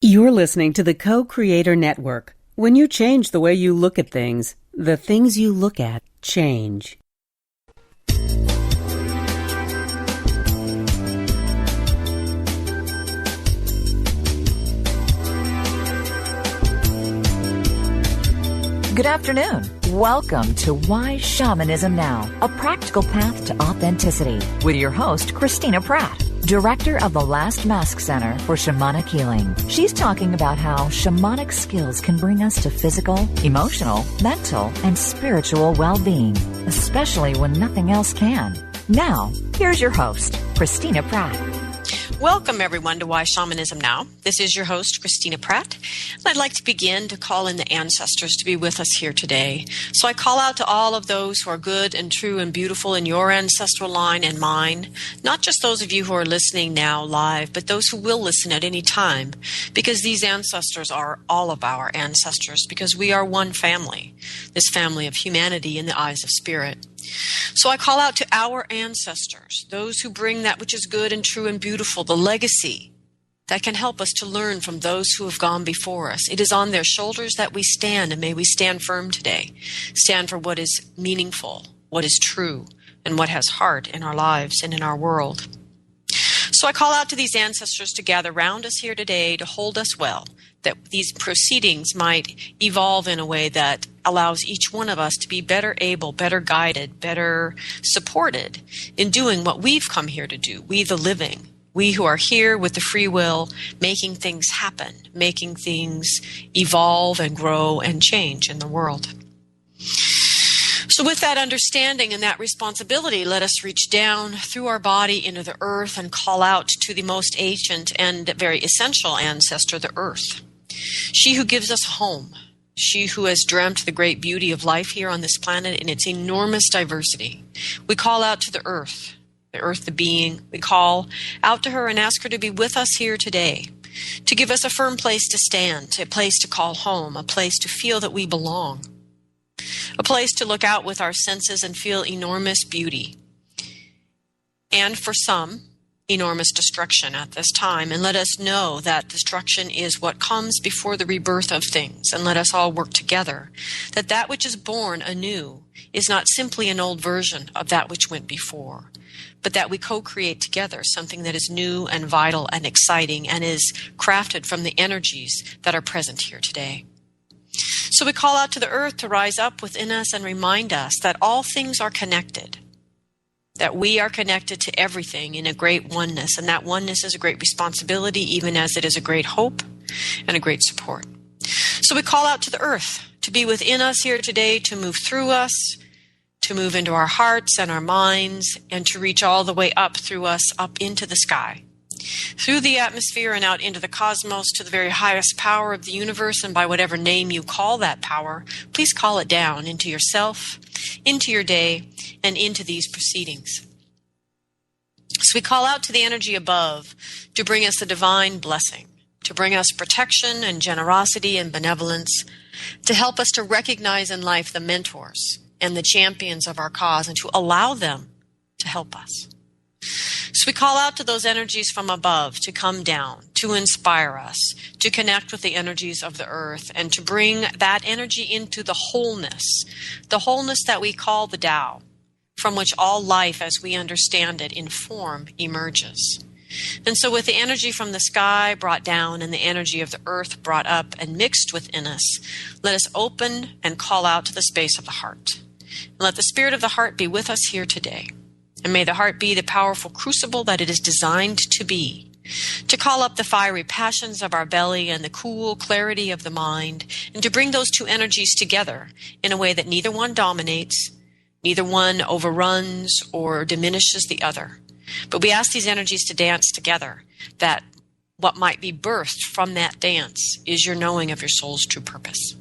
You're listening to the Co-Creator Network. When you change the way you look at things, the things you look at change. Good afternoon. Welcome to Why Shamanism Now, a practical path to authenticity, with your host, Christina Pratt, Director of the Last Mask Center for Shamanic Healing. She's talking about how shamanic skills can bring us to physical, emotional, mental, and spiritual well-being, especially when nothing else can. Now, here's your host, Christina Pratt. Welcome, everyone, to Why Shamanism Now. This is your host, Christina Pratt, and I'd like to begin to call in the ancestors to be with us here today. So I call out to all of those who are good and true and beautiful in your ancestral line and mine, not just those of you who are listening now live, but those who will listen at any time, because these ancestors are all of our ancestors, because we are one family, this family of humanity in the eyes of spirit. So I call out to our ancestors, those who bring that which is good and true and beautiful, the legacy that can help us to learn from those who have gone before us. It is on their shoulders that we stand, and may we stand firm today. Stand for what is meaningful, what is true, and what has heart in our lives and in our world. So I call out to these ancestors to gather round us here today to hold us well, that these proceedings might evolve in a way that allows each one of us to be better able, better guided, better supported in doing what we've come here to do, we the living, we who are here with the free will, making things happen, making things evolve and grow and change in the world. So with that understanding and that responsibility, let us reach down through our body into the earth and call out to the most ancient and very essential ancestor, the earth. She who gives us home, she who has dreamt the great beauty of life here on this planet in its enormous diversity. We call out to the earth the being. We call out to her and ask her to be with us here today, to give us a firm place to stand, a place to call home, a place to feel that we belong, a place to look out with our senses and feel enormous beauty. And for some, enormous destruction at this time, and let us know that destruction is what comes before the rebirth of things, and let us all work together, that that which is born anew is not simply an old version of that which went before, but that we co-create together something that is new and vital and exciting and is crafted from the energies that are present here today. So we call out to the earth to rise up within us and remind us that all things are connected, that we are connected to everything in a great oneness, and that oneness is a great responsibility, even as it is a great hope and a great support. So we call out to the earth to be within us here today, to move through us, to move into our hearts and our minds, and to reach all the way up through us, up into the sky, through the atmosphere and out into the cosmos, to the very highest power of the universe, and by whatever name you call that power, please call it down into yourself, into your day, and into these proceedings. So we call out to the energy above to bring us the divine blessing, to bring us protection and generosity and benevolence, to help us to recognize in life the mentors and the champions of our cause, and to allow them to help us. So we call out to those energies from above to come down, to inspire us, to connect with the energies of the earth, and to bring that energy into the wholeness that we call the Tao, from which all life as we understand it in form emerges. And so with the energy from the sky brought down and the energy of the earth brought up and mixed within us, let us open and call out to the space of the heart. And let the spirit of the heart be with us here today. And may the heart be the powerful crucible that it is designed to be, to call up the fiery passions of our belly and the cool clarity of the mind, and to bring those two energies together in a way that neither one dominates, neither one overruns or diminishes the other. But we ask these energies to dance together, that what might be birthed from that dance is your knowing of your soul's true purpose.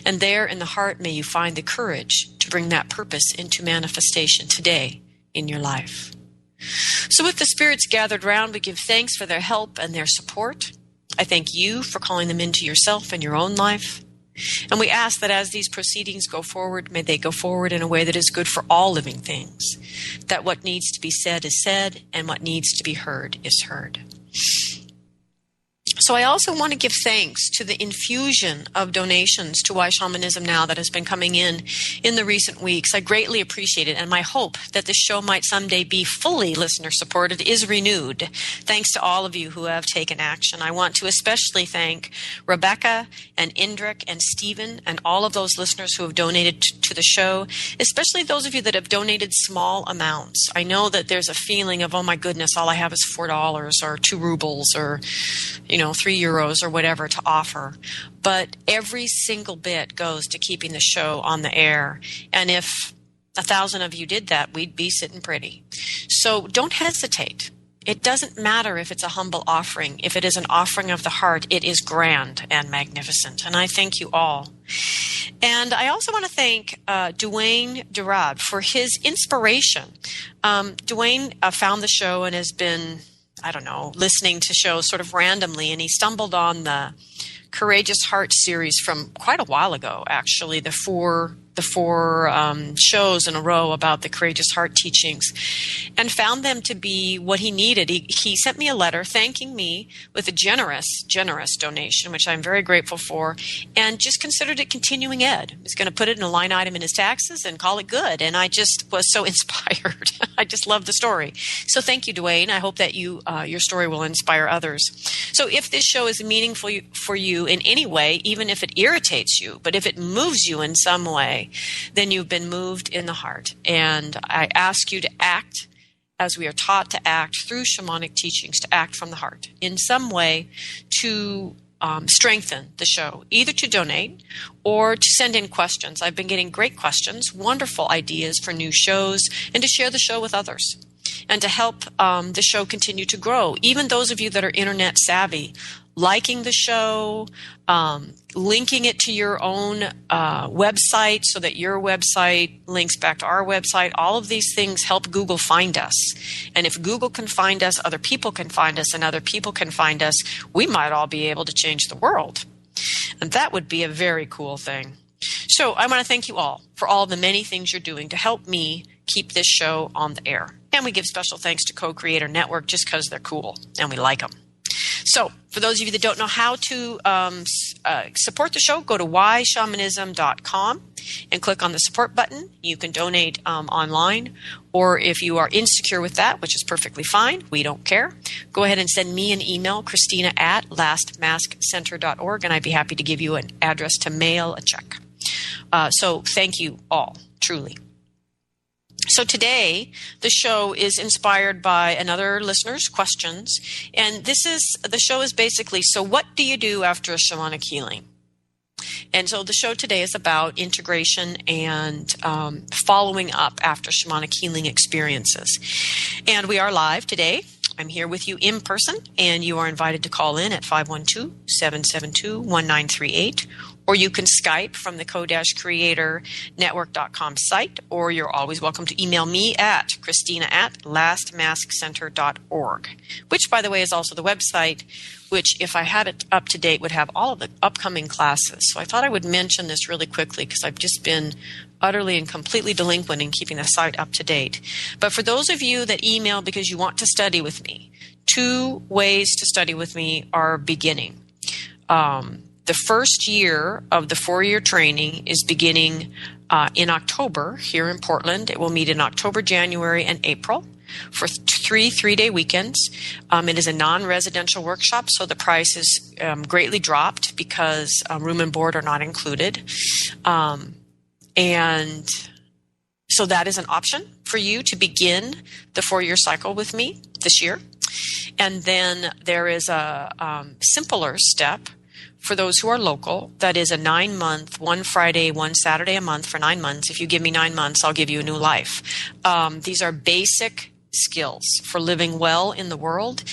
And there in the heart may you find the courage to bring that purpose into manifestation today in your life. So with the spirits gathered round, we give thanks for their help and their support. I thank you for calling them into yourself and your own life. And we ask that as these proceedings go forward, may they go forward in a way that is good for all living things, that what needs to be said is said, and what needs to be heard is heard. So I also want to give thanks to the infusion of donations to Why Shamanism Now that has been coming in the recent weeks. I greatly appreciate it, and my hope that this show might someday be fully listener-supported is renewed. Thanks to all of you who have taken action. I want to especially thank Rebecca and Indrek and Stephen and all of those listeners who have donated to the show, especially those of you that have donated small amounts. I know that there's a feeling of, oh my goodness, all I have is $4 or 2 rubles or 3 euros or whatever to offer. But every single bit goes to keeping the show on the air. And if 1,000 of you did that, we'd be sitting pretty. So don't hesitate. It doesn't matter if it's a humble offering. If it is an offering of the heart, it is grand and magnificent. And I thank you all. And I also want to thank Dwayne Durad for his inspiration. Dwayne found the show and has been listening to shows sort of randomly, and he stumbled on the Courageous Heart series from quite a while ago, actually, the four shows in a row about the Courageous Heart teachings, and found them to be what he needed. He sent me a letter thanking me with a generous donation, which I'm very grateful for, and just considered it continuing ed. He's going to put it in a line item in his taxes and call it good, and I just was so inspired. I just love the story. So thank you, Dwayne. I hope that your story will inspire others. So if this show is meaningful for you in any way, even if it irritates you, but if it moves you in some way, then you've been moved in the heart. And I ask you to act as we are taught to act through shamanic teachings, to act from the heart in some way to strengthen the show, either to donate or to send in questions. I've been getting great questions, wonderful ideas for new shows, and to share the show with others and to help the show continue to grow. Even those of you that are internet savvy, liking the show, linking it to your own website so that your website links back to our website. All of these things help Google find us. And if Google can find us, other people can find us, and other people can find us, we might all be able to change the world. And that would be a very cool thing. So I want to thank you all for all the many things you're doing to help me keep this show on the air. And we give special thanks to Co-Creator Network just because they're cool and we like them. So for those of you that don't know how to support the show, go to whyshamanism.com and click on the support button. You can donate online, or if you are insecure with that, which is perfectly fine, we don't care, go ahead and send me an email, Christina@lastmaskcenter.org, and I'd be happy to give you an address to mail a check. So thank you all, truly. So today, the show is inspired by another listener's questions, and the show is basically, so what do you do after a shamanic healing? And so the show today is about integration and following up after shamanic healing experiences. And we are live today. I'm here with you in person, and you are invited to call in at 512-772-1938, or you can Skype from the co-creatornetwork.com site, or you're always welcome to email me at Christina@lastmaskcenter.org, which, by the way, is also the website, which, if I had it up to date, would have all of the upcoming classes. So I thought I would mention this really quickly because I've just been utterly and completely delinquent in keeping the site up to date. But for those of you that email because you want to study with me, 2 ways to study with me are beginning. The first year of the 4-year training is beginning in October here in Portland. It will meet in October, January, and April for 3 3-day weekends. It is a non-residential workshop, so the price is greatly dropped because room and board are not included. And so that is an option for you to begin the 4-year cycle with me this year. And then there is a simpler step for those who are local. That is a 9-month, 1 Friday, 1 Saturday a month for 9 months. If you give me 9 months, I'll give you a new life. These are basic skills for living well in the world.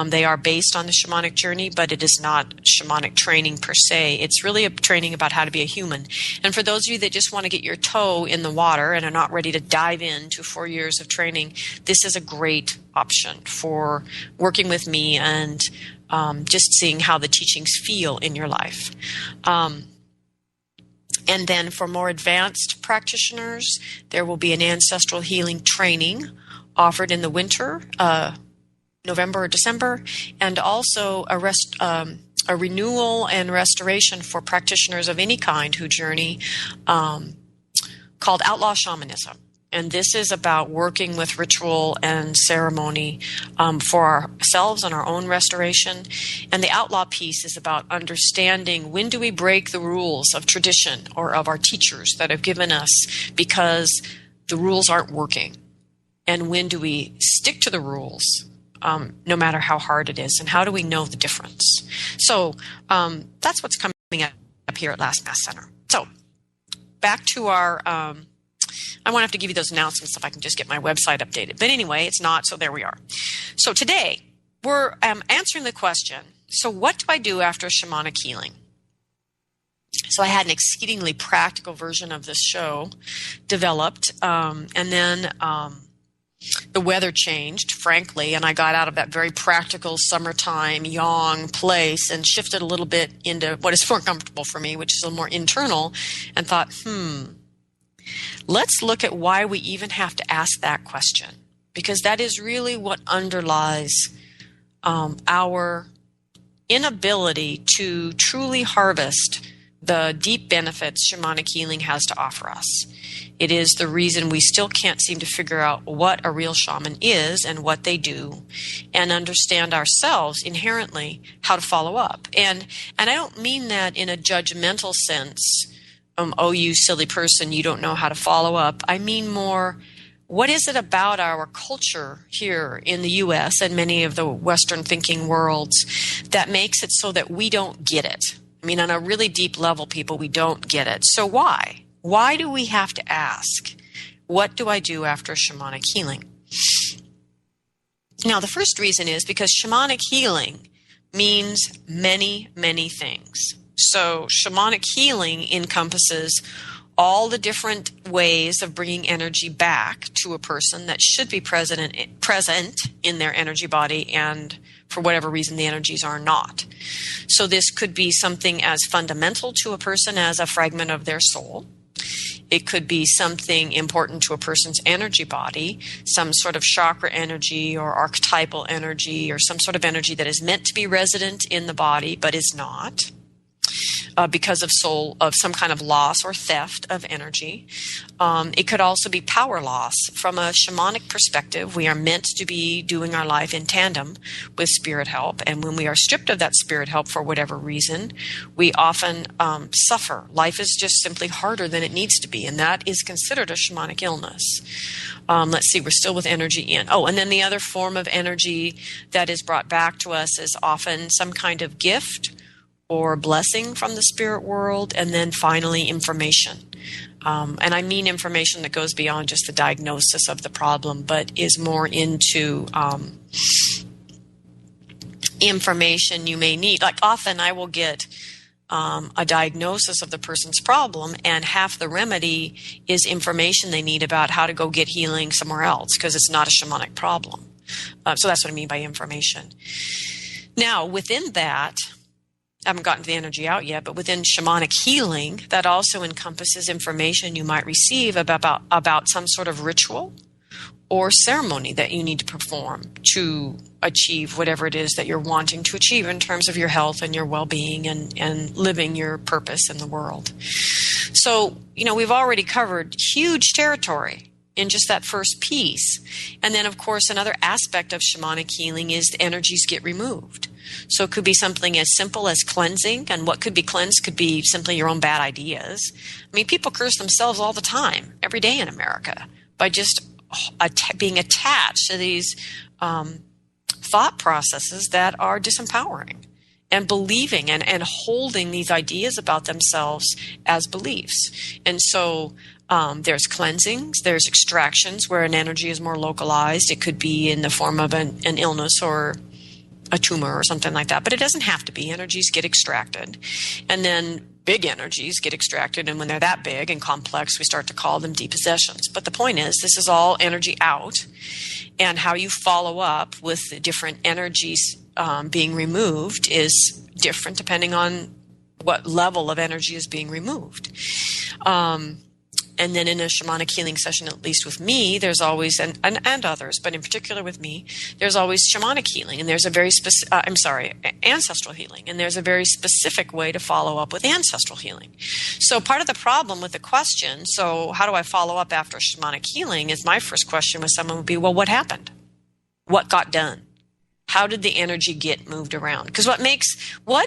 They are based on the shamanic journey, but it is not shamanic training per se. It's really a training about how to be a human. And for those of you that just want to get your toe in the water and are not ready to dive into 4 years of training, this is a great option for working with me and just seeing how the teachings feel in your life. And then for more advanced practitioners, there will be an ancestral healing training offered in the winter November or December, and also a renewal and restoration for practitioners of any kind who journey, called Outlaw Shamanism. And this is about working with ritual and ceremony for ourselves and our own restoration. And the outlaw piece is about understanding when do we break the rules of tradition or of our teachers that have given us because the rules aren't working. And when do we stick to the rules no matter how hard it is? And how do we know the difference? So that's what's coming up here at Last Mass Center. So back to our... I won't have to give you those announcements if I can just get my website updated. But anyway, it's not, so there we are. So today, we're answering the question, so what do I do after shamanic healing? So I had an exceedingly practical version of this show developed, and then the weather changed, frankly, and I got out of that very practical summertime yang place and shifted a little bit into what is more comfortable for me, which is a little more internal, and thought, let's look at why we even have to ask that question, because that is really what underlies our inability to truly harvest the deep benefits shamanic healing has to offer us. It is the reason we still can't seem to figure out what a real shaman is and what they do, and understand ourselves inherently how to follow up. And I don't mean that in a judgmental sense. Oh, you silly person, you don't know how to follow up. I mean more, what is it about our culture here in the U.S. and many of the Western thinking worlds that makes it so that we don't get it? I mean, on a really deep level, people, we don't get it. So why? Why do we have to ask, what do I do after shamanic healing? Now, the first reason is because shamanic healing means many, many things. So shamanic healing encompasses all the different ways of bringing energy back to a person that should be present in their energy body, and for whatever reason the energies are not. So this could be something as fundamental to a person as a fragment of their soul. It could be something important to a person's energy body, some sort of chakra energy or archetypal energy or some sort of energy that is meant to be resident in the body but is not. Because of some kind of loss or theft of energy. It could also be power loss. From a shamanic perspective, we are meant to be doing our life in tandem with spirit help. And when we are stripped of that spirit help for whatever reason, we often suffer. Life is just simply harder than it needs to be. And that is considered a shamanic illness. Let's see, we're still with energy in. Oh, and then the other form of energy that is brought back to us is often some kind of gift or blessing from the spirit world, and then finally information. And I mean information that goes beyond just the diagnosis of the problem, but is more into information you may need. Like often I will get a diagnosis of the person's problem, and half the remedy is information they need about how to go get healing somewhere else, because it's not a shamanic problem. So that's what I mean by information. Now, within that, I haven't gotten to the energy out yet, but within shamanic healing, that also encompasses information you might receive about some sort of ritual or ceremony that you need to perform to achieve whatever it is that you're wanting to achieve in terms of your health and your well-being and living your purpose in the world. So, we've already covered huge territory in just that first piece. And then, of course, another aspect of shamanic healing is the energies get removed. So it could be something as simple as cleansing, and what could be cleansed could be simply your own bad ideas. I mean, people curse themselves all the time, every day in America, by just being attached to these thought processes that are disempowering, and believing and holding these ideas about themselves as beliefs. And so there's cleansings, there's extractions where an energy is more localized. It could be in the form of an illness or a tumor or something like that, but it doesn't have to be. Energies get extracted, and then big energies get extracted, and when they're that big and complex, we start to call them depossessions. But the point is, this is all energy out, and how you follow up with the different energies being removed is different depending on what level of energy is being removed. And then in a shamanic healing session, at least with me, there's always, and others, but in particular with me, there's always shamanic healing, and there's a very ancestral healing, and there's a very specific way to follow up with ancestral healing. So part of the problem with the question, so how do I follow up after shamanic healing, is my first question with someone would be, well, what happened? What got done? How did the energy get moved around? Because what makes a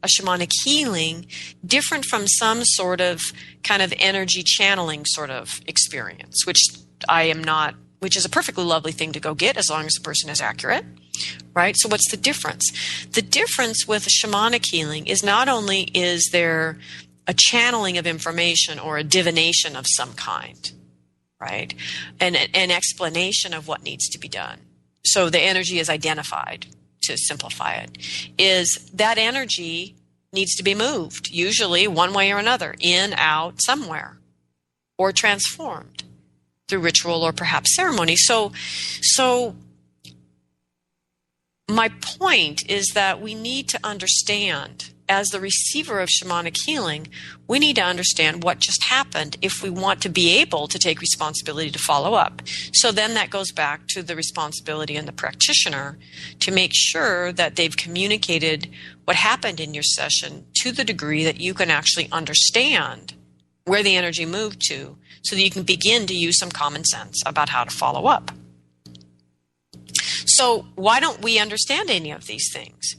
shamanic healing different from some sort of kind of energy channeling sort of experience, which is a perfectly lovely thing to go get as long as the person is accurate, right? So what's the difference? The difference with a shamanic healing is not only is there a channeling of information or a divination of some kind, right? And an explanation of what needs to be done. So the energy is identified, to simplify it, is that energy needs to be moved, usually one way or another, in, out, somewhere, or transformed through ritual or perhaps ceremony. So my point is that we need to understand, as the receiver of shamanic healing, we need to understand what just happened if we want to be able to take responsibility to follow up. So then that goes back to the responsibility in the practitioner to make sure that they've communicated what happened in your session to the degree that you can actually understand where the energy moved to, so that you can begin to use some common sense about how to follow up. So why don't we understand any of these things?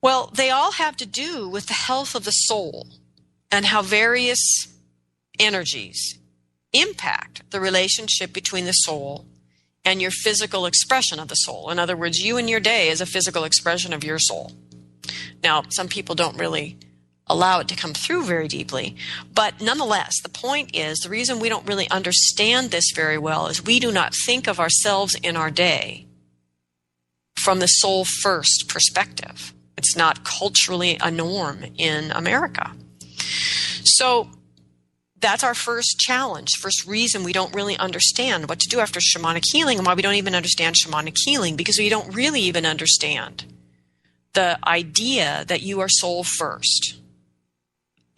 Well, they all have to do with the health of the soul and how various energies impact the relationship between the soul and your physical expression of the soul. In other words, you and your day is a physical expression of your soul. Now, some people don't really allow it to come through very deeply, but nonetheless, the point is, the reason we don't really understand this very well is we do not think of ourselves in our day from the soul first perspective. It's not culturally a norm in America. So that's our first challenge, first reason we don't really understand what to do after shamanic healing, and why we don't even understand shamanic healing, because we don't really even understand the idea that you are soul first.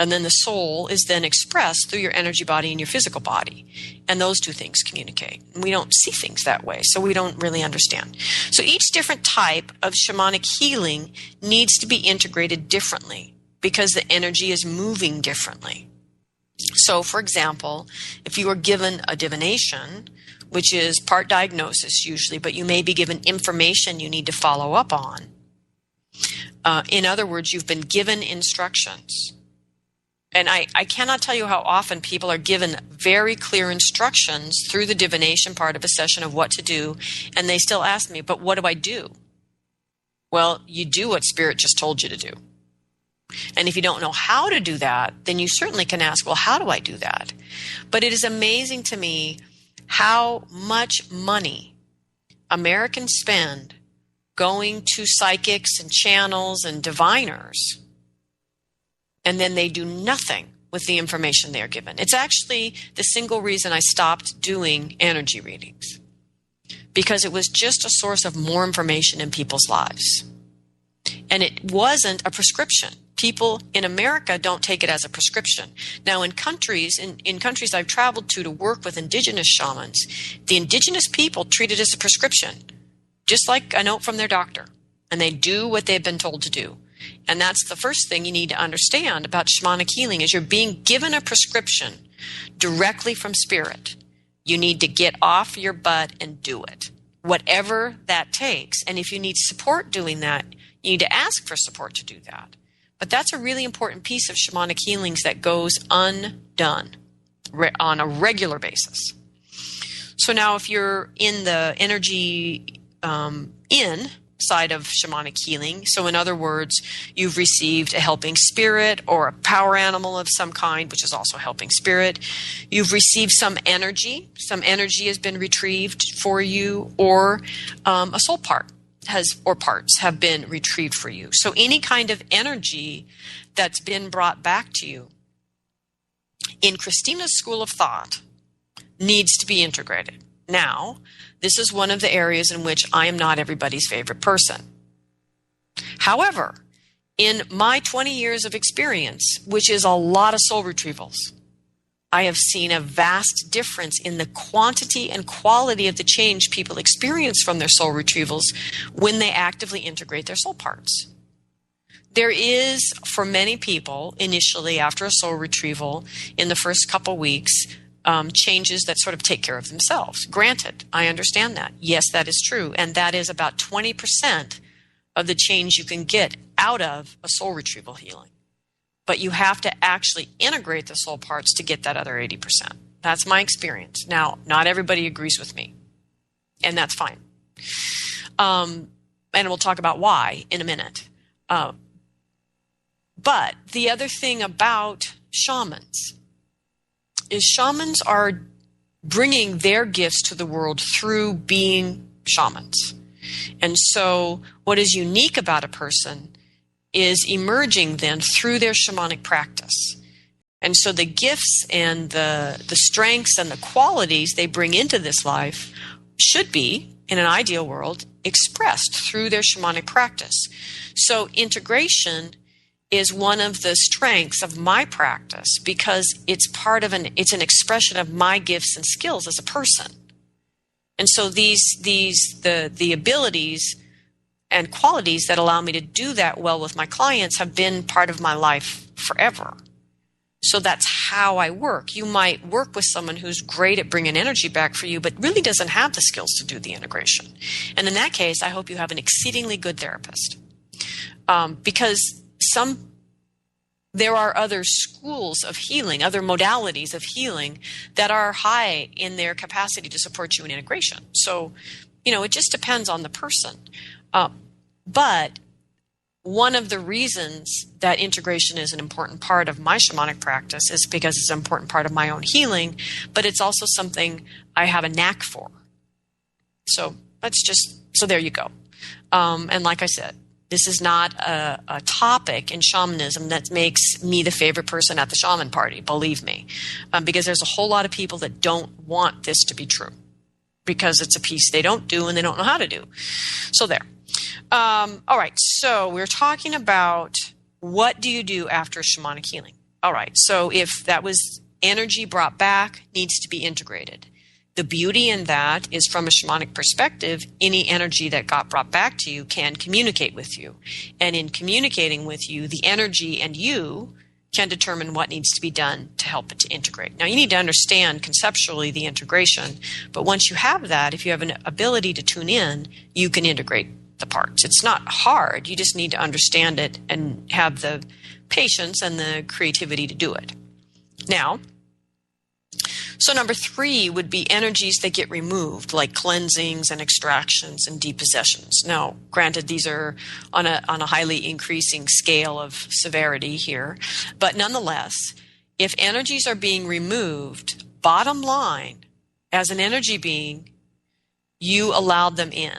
And then the soul is then expressed through your energy body and your physical body. And those two things communicate. And we don't see things that way, so we don't really understand. So each different type of shamanic healing needs to be integrated differently because the energy is moving differently. So, for example, if you are given a divination, which is part diagnosis usually, but you may be given information you need to follow up on. In other words, you've been given instructions. And I cannot tell you how often people are given very clear instructions through the divination part of a session of what to do, and they still ask me, but what do I do? Well, you do what Spirit just told you to do. And if you don't know how to do that, then you certainly can ask, well, how do I do that? But it is amazing to me how much money Americans spend going to psychics and channels and diviners, and then they do nothing with the information they're given. It's actually the single reason I stopped doing energy readings, because it was just a source of more information in people's lives. And it wasn't a prescription. People in America don't take it as a prescription. Now, in countries I've traveled to work with indigenous shamans, the indigenous people treat it as a prescription, just like a note from their doctor. And they do what they've been told to do. And that's the first thing you need to understand about shamanic healing, is you're being given a prescription directly from Spirit. You need to get off your butt and do it, whatever that takes. And if you need support doing that, you need to ask for support to do that. But that's a really important piece of shamanic healings that goes undone on a regular basis. So now if you're in the energy side of shamanic healing, so in other words, you've received a helping spirit or a power animal of some kind, which is also helping spirit. You've received some energy has been retrieved for you, or a soul part parts have been retrieved for you. So any kind of energy that's been brought back to you in Christina's school of thought needs to be integrated. Now, this is one of the areas in which I am not everybody's favorite person. However, In my 20 years of experience, which is a lot of soul retrievals, I have seen a vast difference in the quantity and quality of the change people experience from their soul retrievals when they actively integrate their soul parts. There is, for many people, initially after a soul retrieval, in the first couple weeks, changes that sort of take care of themselves. Granted, I understand that. Yes, that is true. And that is about 20% of the change you can get out of a soul retrieval healing. But you have to actually integrate the soul parts to get that other 80%. That's my experience. Now, not everybody agrees with me, and that's fine. And we'll talk about why in a minute. But the other thing about shamans is shamans are bringing their gifts to the world through being shamans. And so what is unique about a person is emerging then through their shamanic practice. And so the gifts and the strengths and the qualities they bring into this life should be, in an ideal world, expressed through their shamanic practice. So integration is one of the strengths of my practice because it's it's an expression of my gifts and skills as a person. And so the abilities and qualities that allow me to do that well with my clients have been part of my life forever. So that's how I work. You might work with someone who's great at bringing energy back for you, but really doesn't have the skills to do the integration. And in that case, I hope you have an exceedingly good therapist. Because there are other schools of healing, other modalities of healing that are high in their capacity to support you in integration. So, it just depends on the person. But one of the reasons that integration is an important part of my shamanic practice is because it's an important part of my own healing, but it's also something I have a knack for. So there you go. And like I said, this is not a topic in shamanism that makes me the favorite person at the shaman party, believe me, because there's a whole lot of people that don't want this to be true because it's a piece they don't do and they don't know how to do. So there. All right, so we're talking about what do you do after shamanic healing? All right, so if that was energy brought back, needs to be integrated. The beauty in that is from a shamanic perspective, any energy that got brought back to you can communicate with you. And in communicating with you, the energy and you can determine what needs to be done to help it to integrate. Now, you need to understand conceptually the integration, but once you have that, if you have an ability to tune in, you can integrate the parts. It's not hard. You just need to understand it and have the patience and the creativity to do it. Now, so number 3 would be energies that get removed, like cleansings and extractions and depossessions. Now, granted, these are on a highly increasing scale of severity here, but nonetheless, if energies are being removed, bottom line, as an energy being, you allowed them in.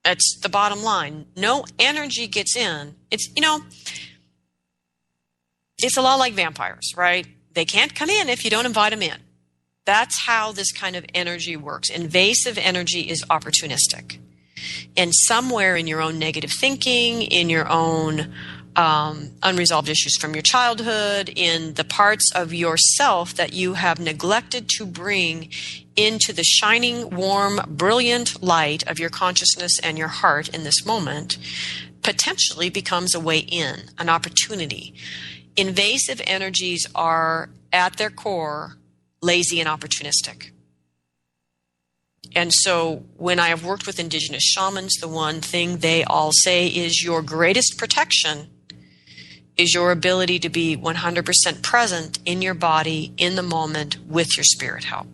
That's the bottom line. No energy gets in. It's a lot like vampires, right? They can't come in if you don't invite them in. That's how this kind of energy works. Invasive energy is opportunistic. And somewhere in your own negative thinking, in your own unresolved issues from your childhood, in the parts of yourself that you have neglected to bring into the shining, warm, brilliant light of your consciousness and your heart in this moment, potentially becomes a way in, an opportunity. Invasive energies are, at their core, lazy and opportunistic. And so when I have worked with indigenous shamans, the one thing they all say is your greatest protection is your ability to be 100% present in your body, in the moment, with your spirit help.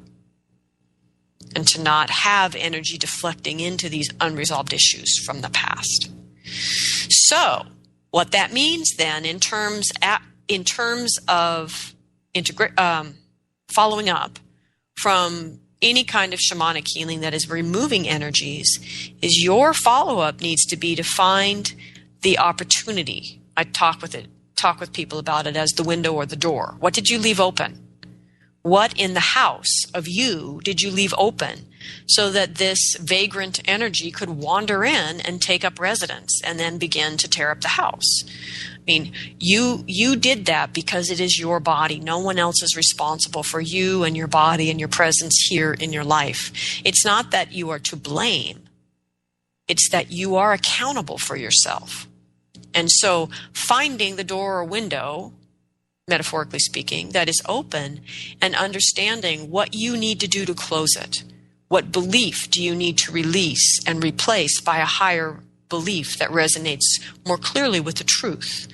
And to not have energy deflecting into these unresolved issues from the past. So, what that means then, in terms of following up from any kind of shamanic healing that is removing energies, is your follow-up needs to be to find the opportunity. I talk with people about it as the window or the door. What did you leave open? What in the house of you did you leave open so that this vagrant energy could wander in and take up residence and then begin to tear up the house? I mean, you did that because it is your body. No one else is responsible for you and your body and your presence here in your life. It's not that you are to blame. It's that you are accountable for yourself. And so finding the door or window, metaphorically speaking, that is open, and understanding what you need to do to close it. What belief do you need to release and replace by a higher belief that resonates more clearly with the truth?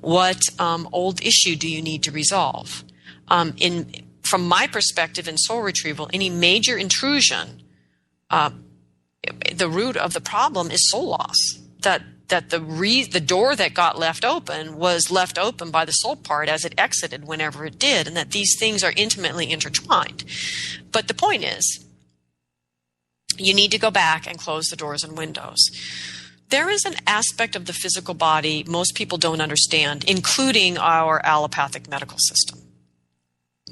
What old issue do you need to resolve? From my perspective in soul retrieval, any major intrusion, the root of the problem is soul loss. That the door that got left open was left open by the soul part as it exited whenever it did, and that these things are intimately intertwined. But the point is, you need to go back and close the doors and windows. There is an aspect of the physical body most people don't understand, including our allopathic medical system.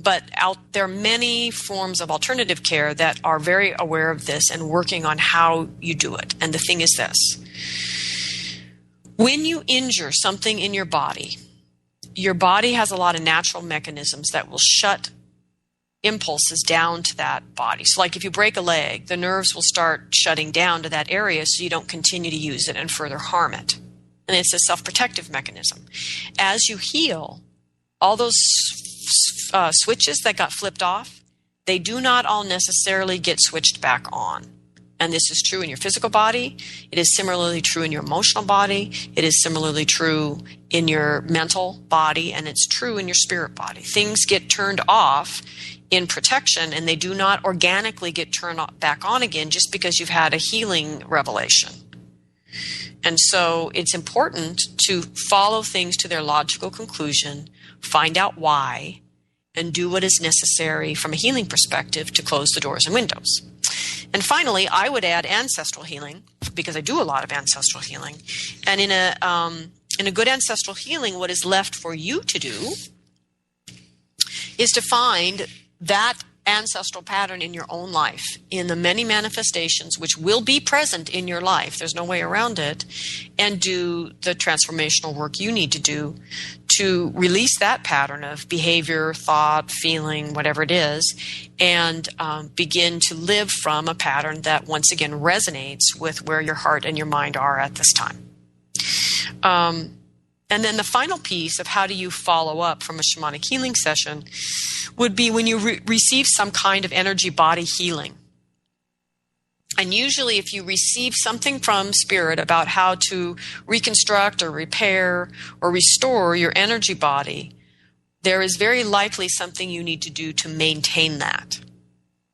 But there are many forms of alternative care that are very aware of this and working on how you do it. And the thing is this. When you injure something in your body has a lot of natural mechanisms that will shut impulses down to that body. So like if you break a leg, the nerves will start shutting down to that area so you don't continue to use it and further harm it. And it's a self-protective mechanism. As you heal, all those switches that got flipped off, they do not all necessarily get switched back on. And this is true in your physical body. It is similarly true in your emotional body. It is similarly true in your mental body, and it's true in your spirit body. Things get turned off in protection, and they do not organically get turned back on again just because you've had a healing revelation. And so it's important to follow things to their logical conclusion, find out why, and do what is necessary from a healing perspective to close the doors and windows. And finally, I would add ancestral healing, because I do a lot of ancestral healing. And in a good ancestral healing, what is left for you to do is to find that ancestral pattern in your own life, in the many manifestations which will be present in your life. There's no way around it. And do the transformational work you need to do to release that pattern of behavior, thought, feeling, whatever it is, and begin to live from a pattern that once again resonates with where your heart and your mind are at this time. And then the final piece of how do you follow up from a shamanic healing session would be when you receive some kind of energy body healing. And usually if you receive something from spirit about how to reconstruct or repair or restore your energy body, there is very likely something you need to do to maintain that.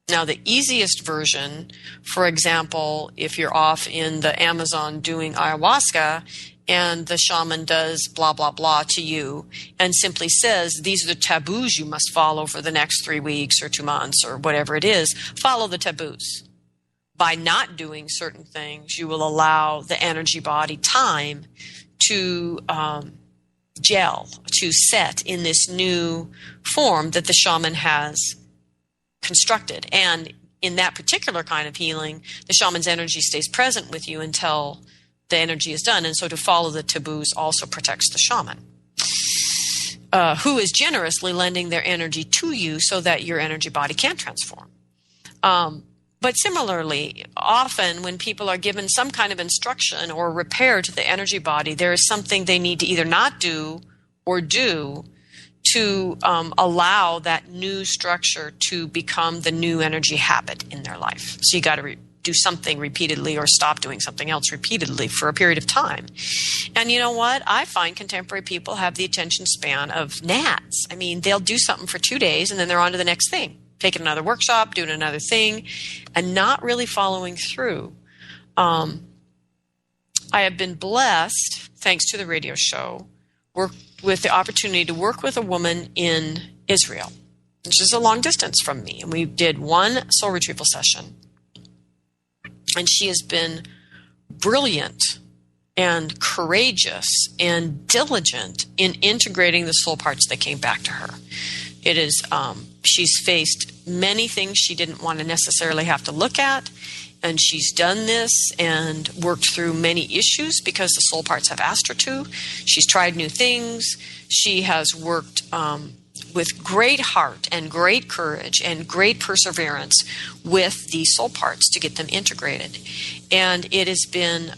Now, the easiest version, for example, if you're off in the Amazon doing ayahuasca and the shaman does blah, blah, blah to you and simply says, these are the taboos you must follow for the next 3 weeks or 2 months or whatever it is, follow the taboos. By not doing certain things, you will allow the energy body time to gel, to set in this new form that the shaman has constructed. And in that particular kind of healing, the shaman's energy stays present with you until the energy is done. And so to follow the taboos also protects the shaman, who is generously lending their energy to you so that your energy body can transform. But similarly, often when people are given some kind of instruction or repair to the energy body, there is something they need to either not do or do to allow that new structure to become the new energy habit in their life. So you got to do something repeatedly or stop doing something else repeatedly for a period of time. And you know what? I find contemporary people have the attention span of gnats. I mean, they'll do something for 2 days and then they're on to the next thing. Taking another workshop, doing another thing, and not really following through. I have been blessed, thanks to the radio show, with the opportunity to work with a woman in Israel, which is a long distance from me. And we did one soul retrieval session. And she has been brilliant and courageous and diligent in integrating the soul parts that came back to her. It is She's faced many things she didn't want to necessarily have to look at, and she's done this and worked through many issues because the soul parts have asked her to. She's tried new things. She has worked with great heart and great courage and great perseverance with the soul parts to get them integrated. And it has been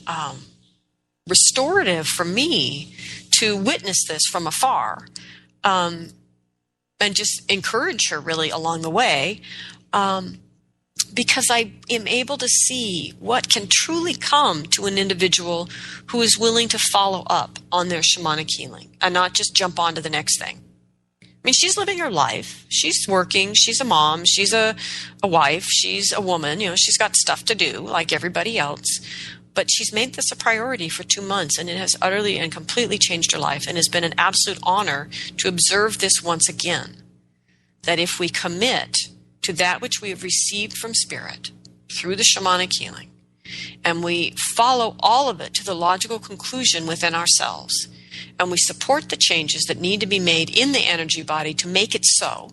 restorative for me to witness this from afar, and just encourage her really along the way, because I am able to see what can truly come to an individual who is willing to follow up on their shamanic healing and not just jump on to the next thing. I mean, she's living her life. She's working. She's a mom. She's a wife. She's a woman. She's got stuff to do like everybody else. But she's made this a priority for 2 months, and it has utterly and completely changed her life, and has been an absolute honor to observe this once again, that if we commit to that which we have received from Spirit through the shamanic healing, and we follow all of it to the logical conclusion within ourselves, and we support the changes that need to be made in the energy body to make it so,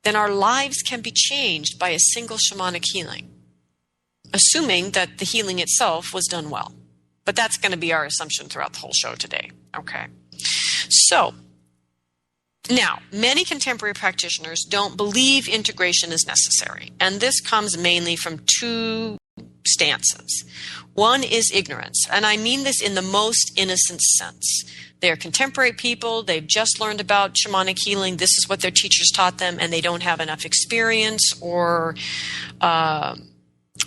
then our lives can be changed by a single shamanic healing, assuming that the healing itself was done well. But that's going to be our assumption throughout the whole show today. Okay. So, now, many contemporary practitioners don't believe integration is necessary. And this comes mainly from two stances. One is ignorance. And I mean this in the most innocent sense. They're contemporary people. They've just learned about shamanic healing. This is what their teachers taught them, and they don't have enough experience, or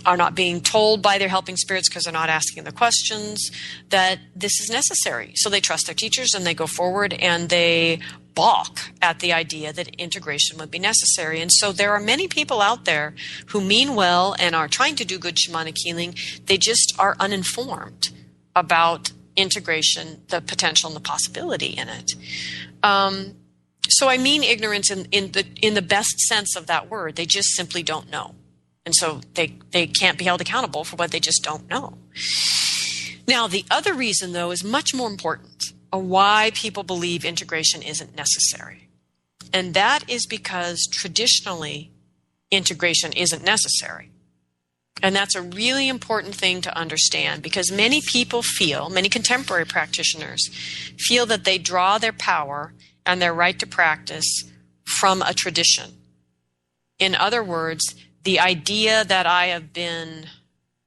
are not being told by their helping spirits because they're not asking the questions that this is necessary. So they trust their teachers and they go forward, and they balk at the idea that integration would be necessary. And so there are many people out there who mean well and are trying to do good shamanic healing. They just are uninformed about integration, the potential and the possibility in it. So I mean ignorance in the best sense of that word. They just simply don't know. And so they can't be held accountable for what they just don't know. Now, the other reason, though, is much more important of why people believe integration isn't necessary. And that is because traditionally, integration isn't necessary. And that's a really important thing to understand, because many people many contemporary practitioners feel that they draw their power and their right to practice from a tradition. In other words, the idea that I have been,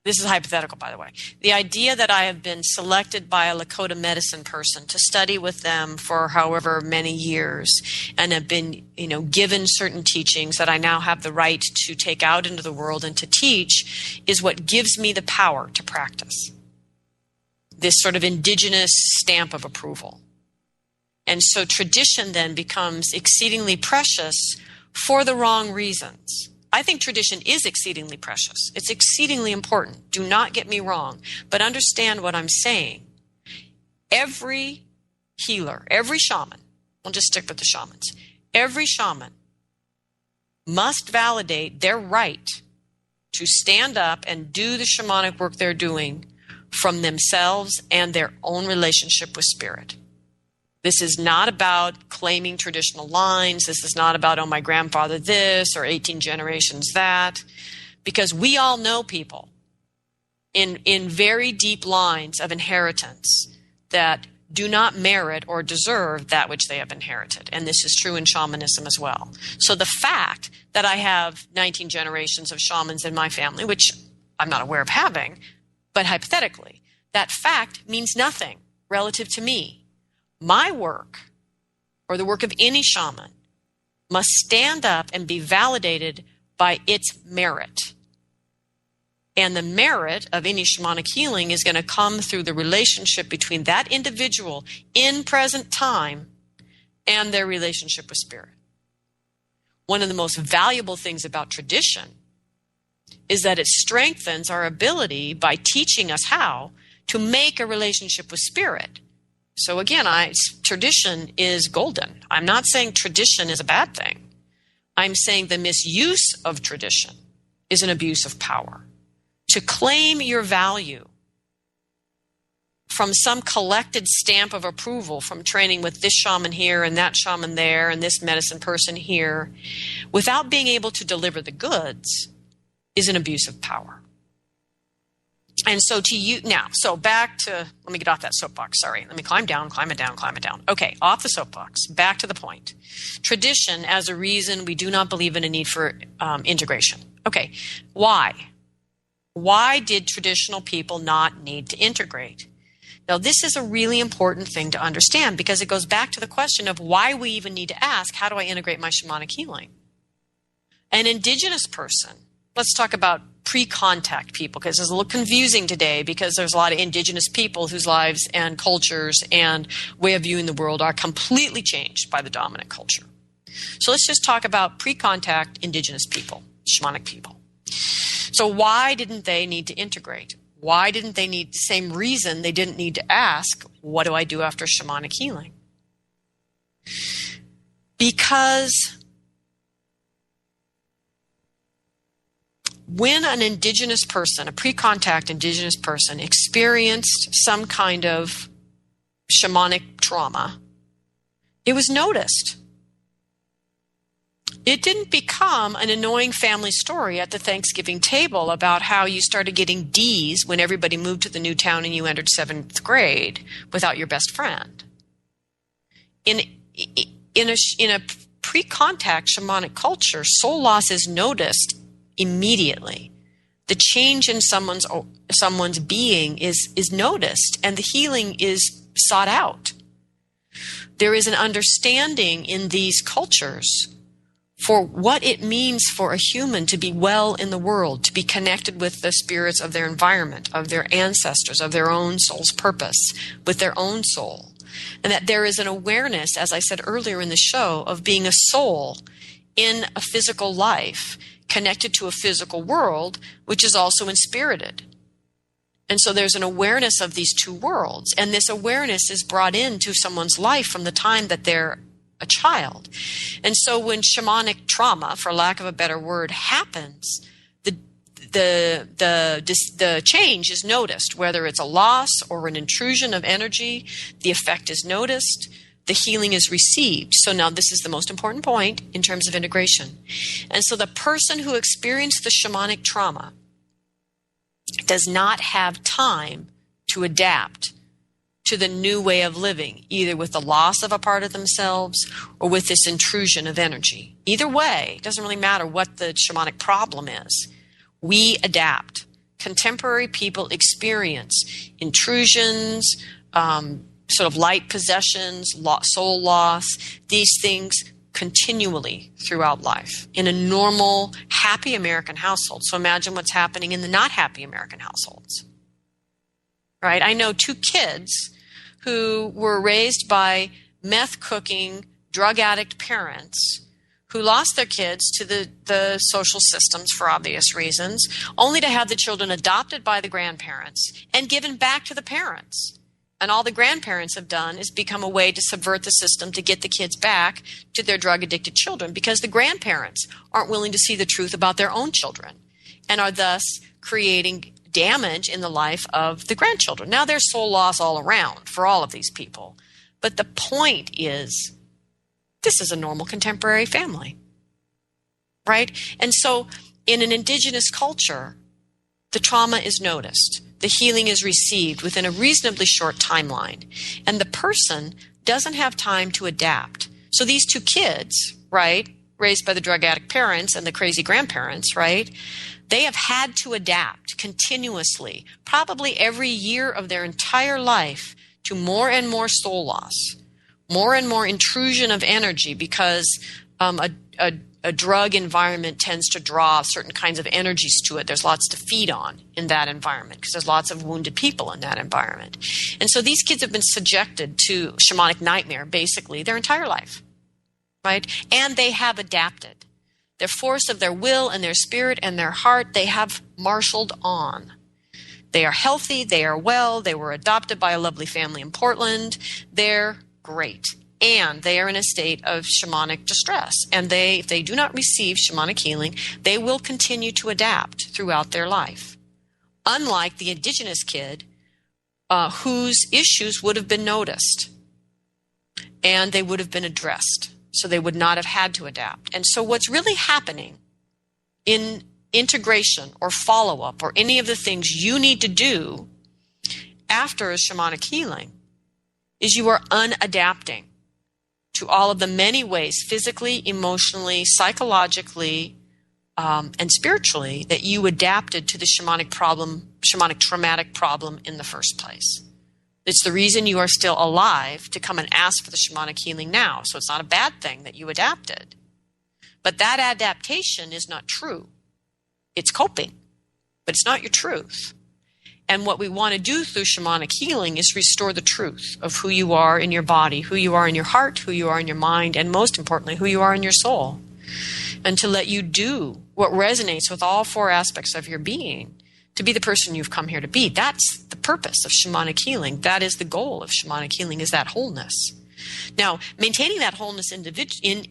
this is hypothetical, by the way, the idea that I have been selected by a Lakota medicine person to study with them for however many years and have been, given certain teachings that I now have the right to take out into the world and to teach is what gives me the power to practice. This sort of indigenous stamp of approval. And so tradition then becomes exceedingly precious for the wrong reasons. I think tradition is exceedingly precious. It's exceedingly important. Do not get me wrong, but understand what I'm saying. Every healer, every shaman, we'll just stick with the shamans, every shaman must validate their right to stand up and do the shamanic work they're doing from themselves and their own relationship with spirit. This is not about claiming traditional lines. This is not about, my grandfather this or 18 generations that. Because we all know people in very deep lines of inheritance that do not merit or deserve that which they have inherited. And this is true in shamanism as well. So the fact that I have 19 generations of shamans in my family, which I'm not aware of having, but hypothetically, that fact means nothing relative to me. My work, or the work of any shaman, must stand up and be validated by its merit. And the merit of any shamanic healing is going to come through the relationship between that individual in present time and their relationship with spirit. One of the most valuable things about tradition is that it strengthens our ability by teaching us how to make a relationship with spirit. So again, tradition is golden. I'm not saying tradition is a bad thing. I'm saying the misuse of tradition is an abuse of power. To claim your value from some collected stamp of approval from training with this shaman here and that shaman there and this medicine person here, without being able to deliver the goods, is an abuse of power. And so to you now, so back to, let me get off that soapbox. Sorry. Let me climb it down. Okay. Off the soapbox. Back to the point. Tradition as a reason we do not believe in a need for integration. Okay. Why? Why did traditional people not need to integrate? Now, this is a really important thing to understand because it goes back to the question of why we even need to ask, how do I integrate my shamanic healing? An indigenous person, let's talk about pre-contact people, because it's a little confusing today because there's a lot of indigenous people whose lives and cultures and way of viewing the world are completely changed by the dominant culture. So let's just talk about pre-contact indigenous people, shamanic people. So why didn't they need to integrate? Why didn't they need the same reason they didn't need to ask, what do I do after shamanic healing? Because when an indigenous person, a pre-contact indigenous person, experienced some kind of shamanic trauma, it was noticed. It didn't become an annoying family story at the Thanksgiving table about how you started getting D's when everybody moved to the new town and you entered 7th grade without your best friend. In a pre-contact shamanic culture, soul loss is noticed immediately. The change in someone's being is noticed, and the healing is sought out. There is an understanding in these cultures for what it means for a human to be well in the world, to be connected with the spirits of their environment, of their ancestors, of their own soul's purpose, with their own soul. And that there is an awareness, as I said earlier in the show, of being a soul in a physical life, connected to a physical world, which is also inspirited. And so there's an awareness of these two worlds. And this awareness is brought into someone's life from the time that they're a child. And so when shamanic trauma, for lack of a better word, happens, the change is noticed, whether it's a loss or an intrusion of energy, the effect is noticed, the healing is received. So now this is the most important point in terms of integration. And so the person who experienced the shamanic trauma does not have time to adapt to the new way of living, either with the loss of a part of themselves or with this intrusion of energy. Either way, it doesn't really matter what the shamanic problem is. We adapt. Contemporary people experience intrusions, sort of light possessions, soul loss, these things continually throughout life in a normal, happy American household. So imagine what's happening in the not happy American households. Right? I know 2 kids who were raised by meth-cooking, drug addict parents who lost their kids to the social systems for obvious reasons, only to have the children adopted by the grandparents and given back to the parents. And all the grandparents have done is become a way to subvert the system to get the kids back to their drug-addicted children, because the grandparents aren't willing to see the truth about their own children and are thus creating damage in the life of the grandchildren. Now there's soul loss all around for all of these people. But the point is, this is a normal contemporary family, right? And so in an indigenous culture, the trauma is noticed. The healing is received within a reasonably short timeline. And the person doesn't have time to adapt. So these 2 kids, right, raised by the drug addict parents and the crazy grandparents, right, they have had to adapt continuously, probably every year of their entire life, to more and more soul loss, more and more intrusion of energy, because a drug environment tends to draw certain kinds of energies to it. There's lots to feed on in that environment because there's lots of wounded people in that environment. And so these kids have been subjected to shamanic nightmare basically their entire life, right? And they have adapted. Their force of their will and their spirit and their heart, they have marshaled on. They are healthy, they are well, they were adopted by a lovely family in Portland. They're great. And they are in a state of shamanic distress. And if they do not receive shamanic healing, they will continue to adapt throughout their life. Unlike the indigenous kid whose issues would have been noticed and they would have been addressed. So they would not have had to adapt. And so what's really happening in integration or follow-up or any of the things you need to do after a shamanic healing is you are unadapting to all of the many ways, physically, emotionally, psychologically, and spiritually, that you adapted to the shamanic traumatic problem in the first place. It's the reason you are still alive to come and ask for the shamanic healing now. So it's not a bad thing that you adapted. But that adaptation is not true. It's coping, but it's not your truth. And what we want to do through shamanic healing is restore the truth of who you are in your body, who you are in your heart, who you are in your mind, and most importantly, who you are in your soul. And to let you do what resonates with all four aspects of your being to be the person you've come here to be. That's the purpose of shamanic healing. That is the goal of shamanic healing, is that wholeness. Now, maintaining that wholeness in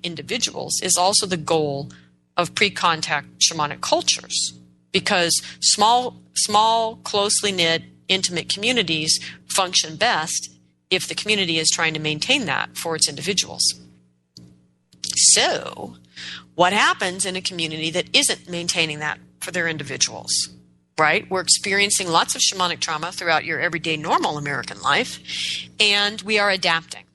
individuals is also the goal of pre-contact shamanic cultures, because small, closely knit, intimate communities function best if the community is trying to maintain that for its individuals. So, what happens in a community that isn't maintaining that for their individuals? Right? We're experiencing lots of shamanic trauma throughout your everyday normal American life, and we are adapting.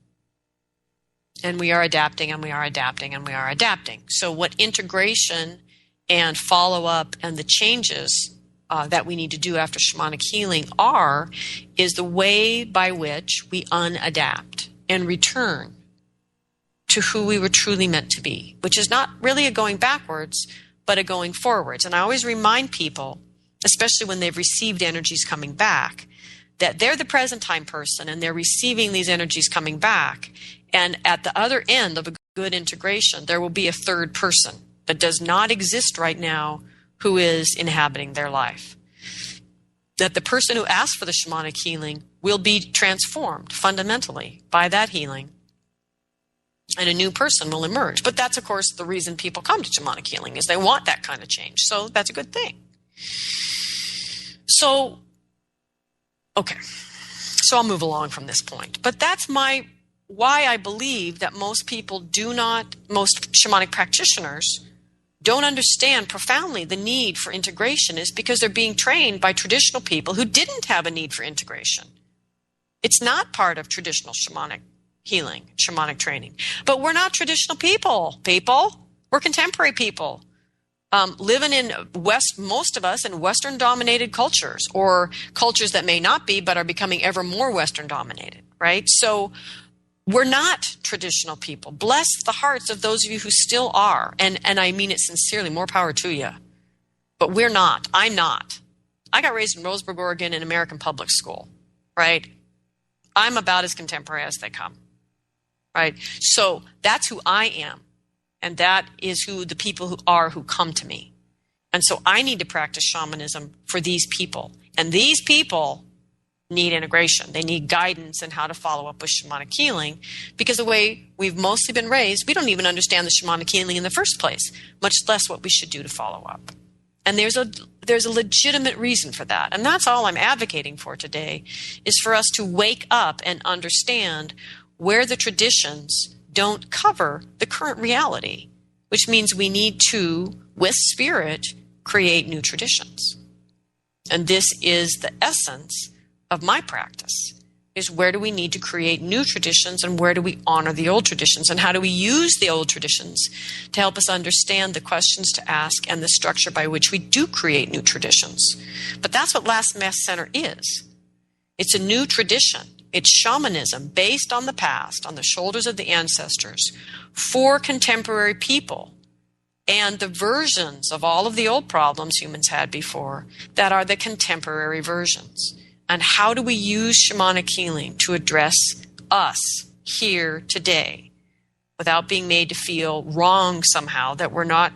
And we are adapting, and we are adapting, and we are adapting. So what integration and follow-up and the changes that we need to do after shamanic healing is the way by which we unadapt and return to who we were truly meant to be, which is not really a going backwards, but a going forwards. And I always remind people, especially when they've received energies coming back, that they're the present time person and they're receiving these energies coming back. And at the other end of a good integration, there will be a third person that does not exist right now who is inhabiting their life. That the person who asks for the shamanic healing will be transformed fundamentally by that healing, and a new person will emerge. But that's, of course, the reason people come to shamanic healing, is they want that kind of change. So that's a good thing. So, okay. So I'll move along from this point. But that's why I believe that most shamanic practitioners don't understand profoundly the need for integration, is because they're being trained by traditional people who didn't have a need for integration. It's not part of traditional shamanic healing, shamanic training. But we're not traditional people. We're contemporary people. Living in most of us in Western-dominated cultures, or cultures that may not be, but are becoming ever more Western-dominated, right? So we're not traditional people. Bless the hearts of those of you who still are. And I mean it sincerely, more power to you. But we're not. I'm not. I got raised in Roseburg, Oregon in American public school, right? I'm about as contemporary as they come, right? So that's who I am. And that is who the people who come to me. And so I need to practice shamanism for these people. And these people need integration. They need guidance in how to follow up with shamanic healing, because the way we've mostly been raised, we don't even understand the shamanic healing in the first place, much less what we should do to follow up. And there's a legitimate reason for that. And that's all I'm advocating for today, is for us to wake up and understand where the traditions don't cover the current reality, which means we need to, with spirit, create new traditions. And this is the essence of my practice, is where do we need to create new traditions, and where do we honor the old traditions, and how do we use the old traditions to help us understand the questions to ask and the structure by which we do create new traditions. But that's what Last Mask Center is. It's a new tradition. It's shamanism based on the past, on the shoulders of the ancestors, for contemporary people, and the versions of all of the old problems humans had before that are the contemporary versions. And how do we use shamanic healing to address us here today without being made to feel wrong somehow that we're not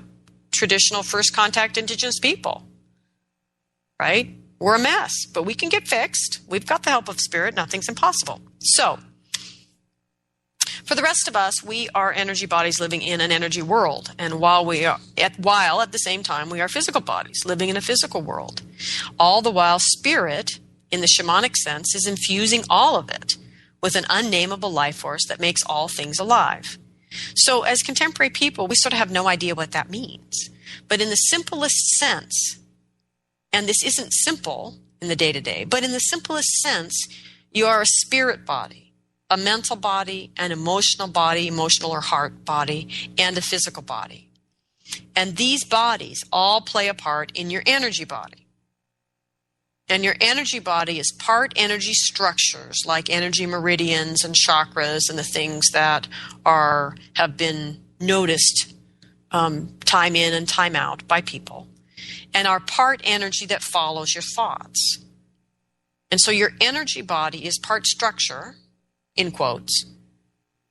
traditional first contact indigenous people, right? We're a mess, but we can get fixed. We've got the help of spirit. Nothing's impossible. So, for the rest of us, we are energy bodies living in an energy world. And while at the same time, we are physical bodies living in a physical world. All the while, spirit in the shamanic sense, is infusing all of it with an unnameable life force that makes all things alive. So as contemporary people, we sort of have no idea what that means. But in the simplest sense, and this isn't simple in the day-to-day, but in the simplest sense, you are a spirit body, a mental body, an emotional body, emotional or heart body, and a physical body. And these bodies all play a part in your energy body. And your energy body is part energy structures like energy meridians and chakras and the things that have been noticed time in and time out by people, and are part energy that follows your thoughts. And so your energy body is part structure, in quotes,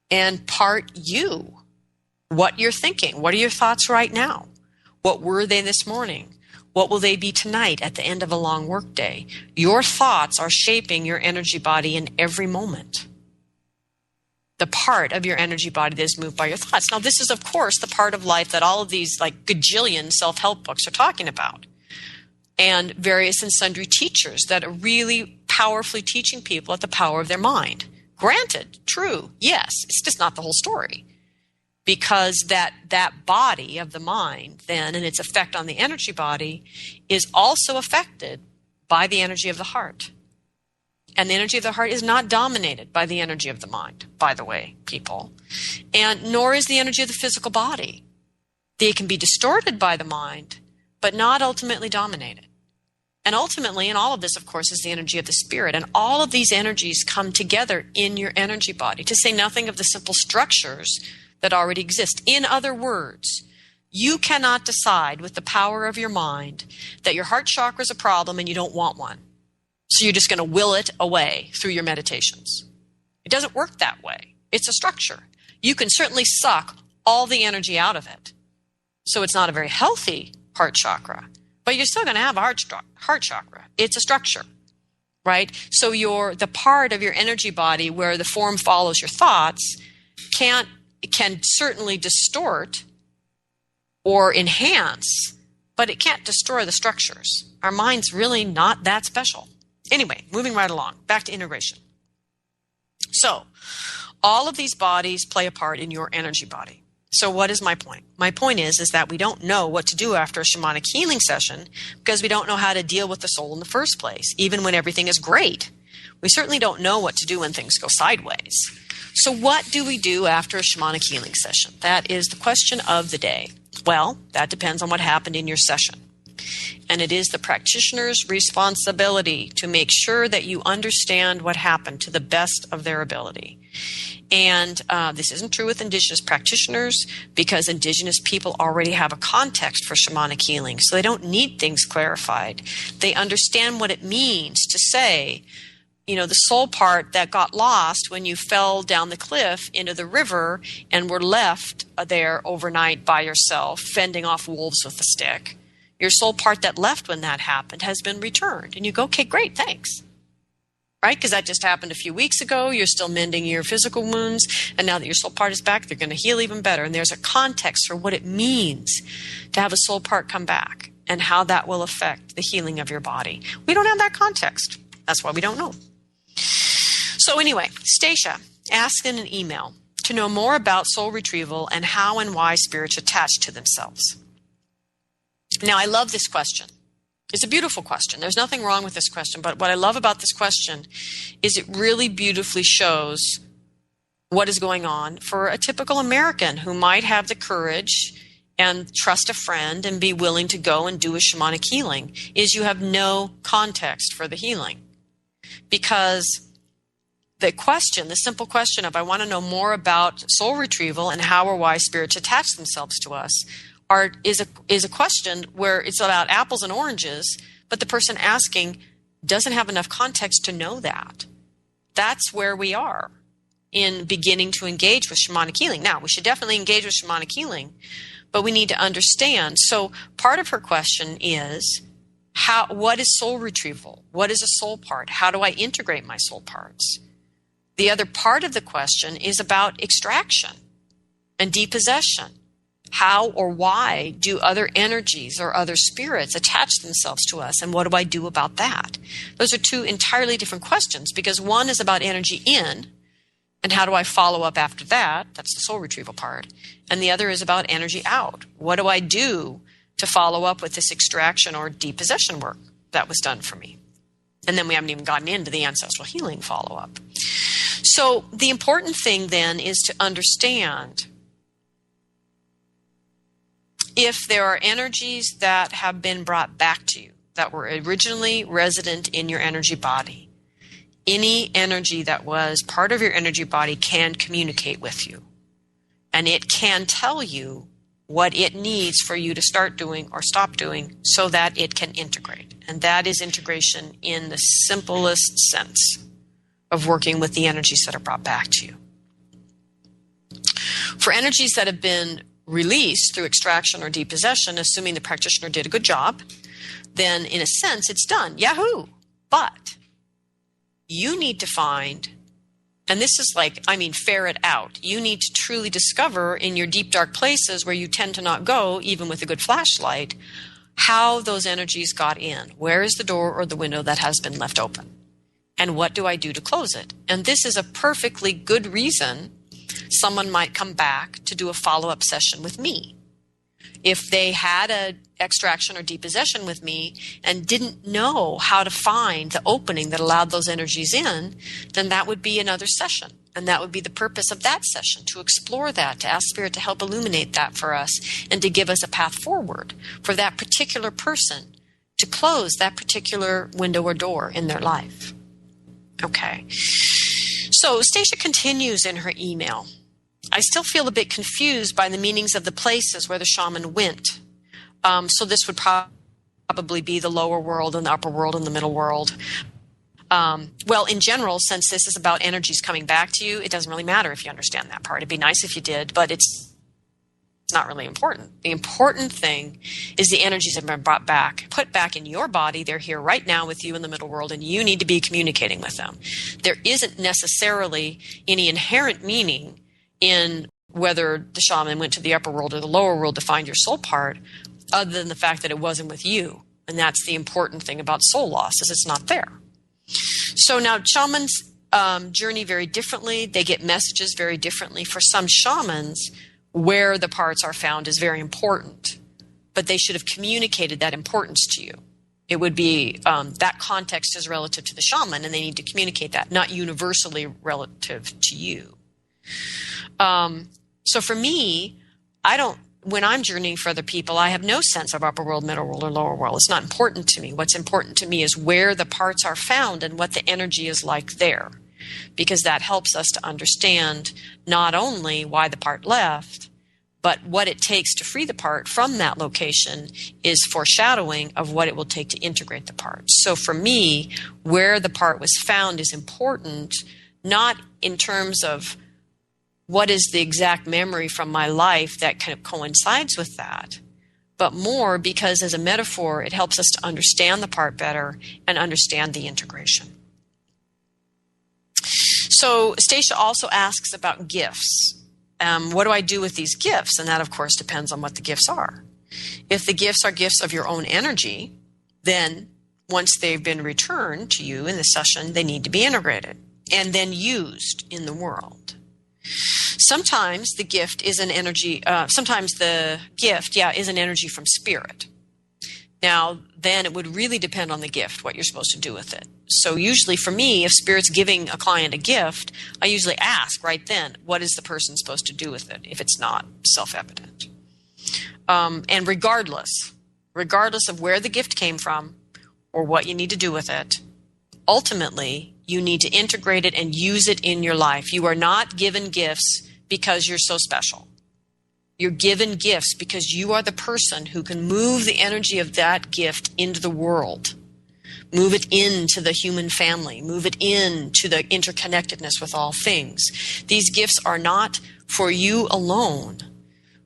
and part you. What you're thinking. What are your thoughts right now? What were they this morning? What will they be tonight at the end of a long workday? Your thoughts are shaping your energy body in every moment. The part of your energy body that is moved by your thoughts. Now, this is, of course, the part of life that all of these like gajillion self-help books are talking about. And various and sundry teachers that are really powerfully teaching people at the power of their mind. Granted, true, yes, it's just not the whole story. Because that body of the mind then and its effect on the energy body is also affected by the energy of the heart. And the energy of the heart is not dominated by the energy of the mind, by the way, people. And nor is the energy of the physical body. They can be distorted by the mind, but not ultimately dominated. And ultimately, in all of this, of course, is the energy of the spirit. And all of these energies come together in your energy body, to say nothing of the simple structures that already exist. In other words, you cannot decide with the power of your mind that your heart chakra is a problem and you don't want one. So you're just going to will it away through your meditations. It doesn't work that way. It's a structure. You can certainly suck all the energy out of it. So it's not a very healthy heart chakra, but you're still going to have a heart chakra. It's a structure, right? So the part of your energy body where the form follows your thoughts can certainly distort or enhance, but it can't destroy the structures. Our mind's really not that special. Anyway, moving right along, back to integration. So, all of these bodies play a part in your energy body. So what is my point? My point is that we don't know what to do after a shamanic healing session because we don't know how to deal with the soul in the first place, even when everything is great. We certainly don't know what to do when things go sideways. So what do we do after a shamanic healing session? That is the question of the day. Well, that depends on what happened in your session. And it is the practitioner's responsibility to make sure that you understand what happened to the best of their ability. And this isn't true with indigenous practitioners because indigenous people already have a context for shamanic healing, so they don't need things clarified. They understand what it means to say, the soul part that got lost when you fell down the cliff into the river and were left there overnight by yourself, fending off wolves with a stick. Your soul part that left when that happened has been returned. And you go, okay, great, thanks. Right? Because that just happened a few weeks ago. You're still mending your physical wounds. And now that your soul part is back, they're going to heal even better. And there's a context for what it means to have a soul part come back and how that will affect the healing of your body. We don't have that context. That's why we don't know. So anyway, Stacia asked in an email to know more about soul retrieval and how and why spirits attach to themselves. Now, I love this question. It's a beautiful question. There's nothing wrong with this question, but what I love about this question is it really beautifully shows what is going on for a typical American who might have the courage and trust a friend and be willing to go and do a shamanic healing, is you have no context for the healing. Because the simple question of I want to know more about soul retrieval and how or why spirits attach themselves to us is a question where it's about apples and oranges, but the person asking doesn't have enough context to know that. That's where we are in beginning to engage with shamanic healing. Now, we should definitely engage with shamanic healing, but we need to understand. So part of her question is, what is soul retrieval? What is a soul part? How do I integrate my soul parts? The other part of the question is about extraction and depossession How or why do other energies or other spirits attach themselves to us, and what do I do about that? Those are two entirely different questions, because one is about energy in, and how do I follow up after that? That's the soul retrieval part. And the other is about energy out. What do I do to follow up with this extraction or depossession work that was done for me? And then we haven't even gotten into the ancestral healing follow-up. So the important thing then is to understand if there are energies that have been brought back to you, that were originally resident in your energy body. Any energy that was part of your energy body can communicate with you. And it can tell you what it needs for you to start doing or stop doing so that it can integrate. And that is integration in the simplest sense of working with the energies that are brought back to you. For energies that have been released through extraction or depossession, assuming the practitioner did a good job, then in a sense it's done. Yahoo! But you need to find, and this is ferret out. You need to truly discover in your deep, dark places where you tend to not go, even with a good flashlight, how those energies got in. Where is the door or the window that has been left open? And what do I do to close it? And this is a perfectly good reason someone might come back to do a follow-up session with me. If they had an extraction or depossession with me and didn't know how to find the opening that allowed those energies in, then that would be another session. And that would be the purpose of that session, to explore that, to ask Spirit to help illuminate that for us and to give us a path forward for that particular person to close that particular window or door in their life. Okay. So Stacia continues in her email. I still feel a bit confused by the meanings of the places where the shaman went. So this would probably be the lower world and the upper world and the middle world. Well, in general, since this is about energies coming back to you, it doesn't really matter if you understand that part. It'd be nice if you did, but it's not really important. The important thing is the energies have been brought back, put back in your body. They're here right now with you in the middle world, and you need to be communicating with them. There isn't necessarily any inherent meaning in whether the shaman went to the upper world or the lower world to find your soul part, other than the fact that it wasn't with you. And that's the important thing about soul loss, is it's not there. So now shamans journey very differently. They get messages very differently. For some shamans, where the parts are found is very important, but they should have communicated that importance to you. It would be that context is relative to the shaman, and they need to communicate that, not universally relative to you. So for me, when I'm journeying for other people, I have no sense of upper world, middle world, or lower world. It's not important to me. What's important to me is where the parts are found and what the energy is like there, because that helps us to understand not only why the part left, but what it takes to free the part from that location is foreshadowing of what it will take to integrate the part. So for me, where the part was found is important, not in terms of what is the exact memory from my life that kind of coincides with that, but more because as a metaphor, it helps us to understand the part better and understand the integration. So Stacia also asks about gifts. What do I do with these gifts? And that, of course, depends on what the gifts are. If the gifts are gifts of your own energy, then once they've been returned to you in the session, they need to be integrated and then used in the world. Sometimes the gift is an energy, is an energy from spirit. Now, then it would really depend on the gift, what you're supposed to do with it. So usually for me, if Spirit's giving a client a gift, I usually ask right then, what is the person supposed to do with it if it's not self-evident? And regardless of where the gift came from or what you need to do with it, ultimately, you need to integrate it and use it in your life. You are not given gifts because you're so special. You're given gifts because you are the person who can move the energy of that gift into the world, move it into the human family, move it into the interconnectedness with all things. These gifts are not for you alone,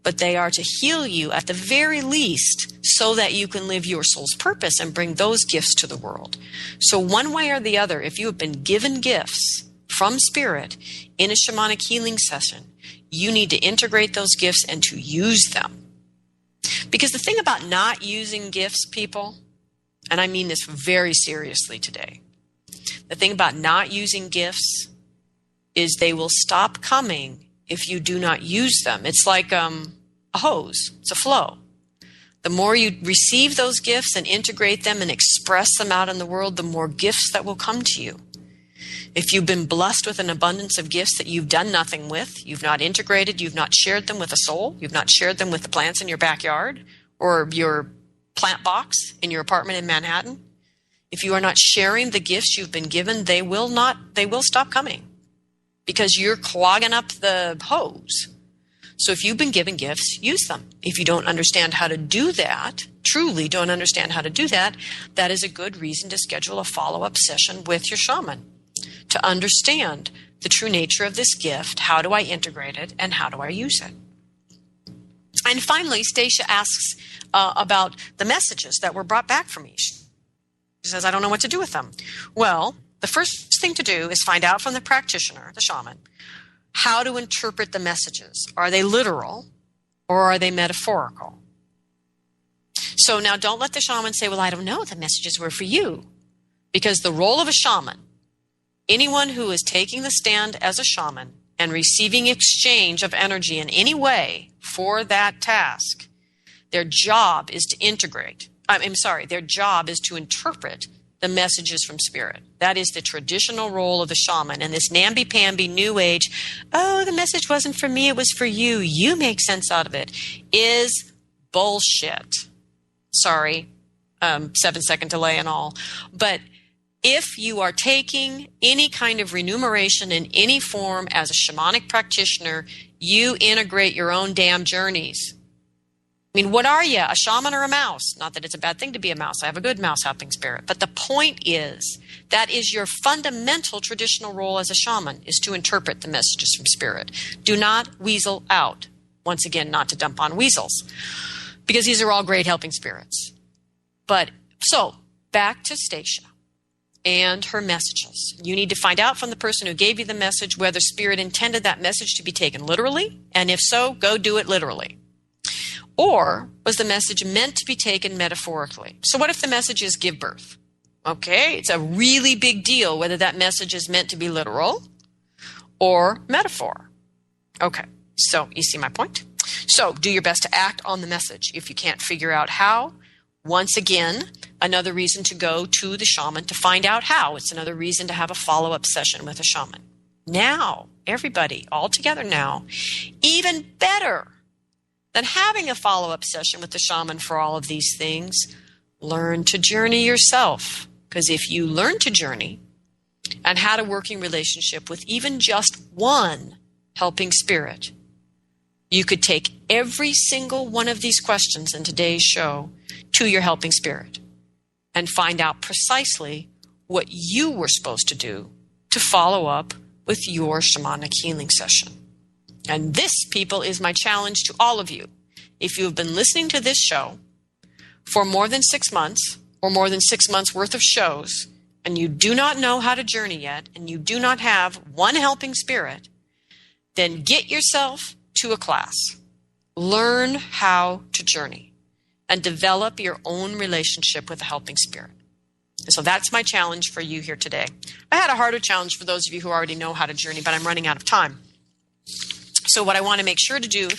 but they are to heal you at the very least so that you can live your soul's purpose and bring those gifts to the world. So one way or the other, if you have been given gifts from Spirit in a shamanic healing session, you need to integrate those gifts and to use them. Because the thing about not using gifts, people, and I mean this very seriously today, the thing about not using gifts is they will stop coming if you do not use them. It's like a hose. It's a flow. The more you receive those gifts and integrate them and express them out in the world, the more gifts that will come to you. If you've been blessed with an abundance of gifts that you've done nothing with, you've not integrated, you've not shared them with a soul, you've not shared them with the plants in your backyard or your plant box in your apartment in Manhattan, if you are not sharing the gifts you've been given, they will stop coming because you're clogging up the hose. So if you've been given gifts, use them. If you don't understand how to do that, truly don't understand how to do that, that is a good reason to schedule a follow-up session with your shaman to understand the true nature of this gift, how do I integrate it, and how do I use it. And finally, Stacia asks about the messages that were brought back from me. She says, I don't know what to do with them. Well, the first thing to do is find out from the practitioner, the shaman, how to interpret the messages. Are they literal or are they metaphorical? So now don't let the shaman say, well, I don't know, the messages were for you. Because the role of a shaman, anyone who is taking the stand as a shaman and receiving exchange of energy in any way for that task, their job is to their job is to interpret the messages from Spirit. That is the traditional role of the shaman. And this namby-pamby new age, oh, the message wasn't for me, it was for you, you make sense out of it, is bullshit. Sorry, 7-second delay and all. But if you are taking any kind of remuneration in any form as a shamanic practitioner, you integrate your own damn journeys. I mean, what are you, a shaman or a mouse? Not that it's a bad thing to be a mouse. I have a good mouse helping spirit. But the point is, that is your fundamental traditional role as a shaman, is to interpret the messages from Spirit. Do not weasel out. Once again, not to dump on weasels, because these are all great helping spirits. But so, back to Stacia and her messages. You need to find out from the person who gave you the message whether Spirit intended that message to be taken literally, and if so, go do it literally. Or was the message meant to be taken metaphorically? So what if the message is give birth? Okay, it's a really big deal whether that message is meant to be literal or metaphor. Okay, so you see my point? So do your best to act on the message. If you can't figure out how, once again, another reason to go to the shaman to find out how. It's another reason to have a follow-up session with a shaman. Now, everybody, all together now, even better than having a follow-up session with the shaman for all of these things, learn to journey yourself. Because if you learn to journey and had a working relationship with even just one helping spirit, you could take every single one of these questions in today's show to your helping spirit and find out precisely what you were supposed to do to follow up with your shamanic healing session. And this, people, is my challenge to all of you. If you have been listening to this show for more than 6 months or more than 6 months worth of shows, and you do not know how to journey yet, and you do not have one helping spirit, then get yourself to a class. Learn how to journey and develop your own relationship with a helping spirit. And so that's my challenge for you here today. I had a harder challenge for those of you who already know how to journey, but I'm running out of time. So what I want to make sure to do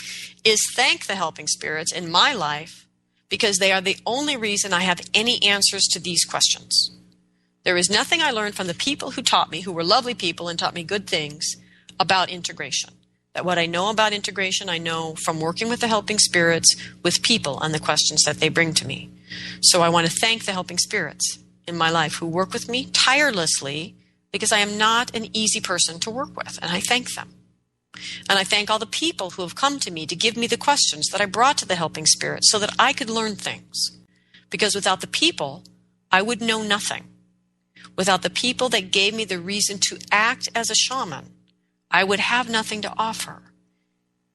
is thank the helping spirits in my life, because they are the only reason I have any answers to these questions. There is nothing I learned from the people who taught me, who were lovely people and taught me good things about integration. That what I know about integration, I know from working with the helping spirits, with people and the questions that they bring to me. So I want to thank the helping spirits in my life who work with me tirelessly, because I am not an easy person to work with, and I thank them. And I thank all the people who have come to me to give me the questions that I brought to the helping spirit so that I could learn things. Because without the people, I would know nothing. Without the people that gave me the reason to act as a shaman, I would have nothing to offer.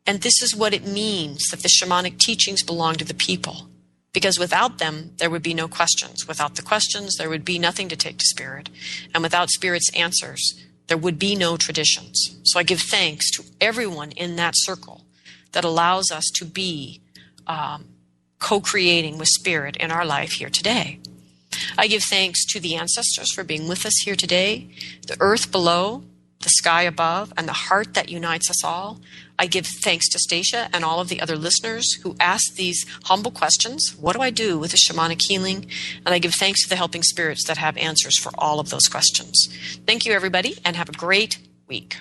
And this is what it means that the shamanic teachings belong to the people. Because without them, there would be no questions. Without the questions, there would be nothing to take to spirit. And without spirit's answers, there would be no traditions. So I give thanks to everyone in that circle that allows us to be co-creating with Spirit in our life here today. I give thanks to the ancestors for being with us here today, the earth below, the sky above, and the heart that unites us all. I give thanks to Stacia and all of the other listeners who asked these humble questions. What do I do with the shamanic healing? And I give thanks to the helping spirits that have answers for all of those questions. Thank you, everybody, and have a great week.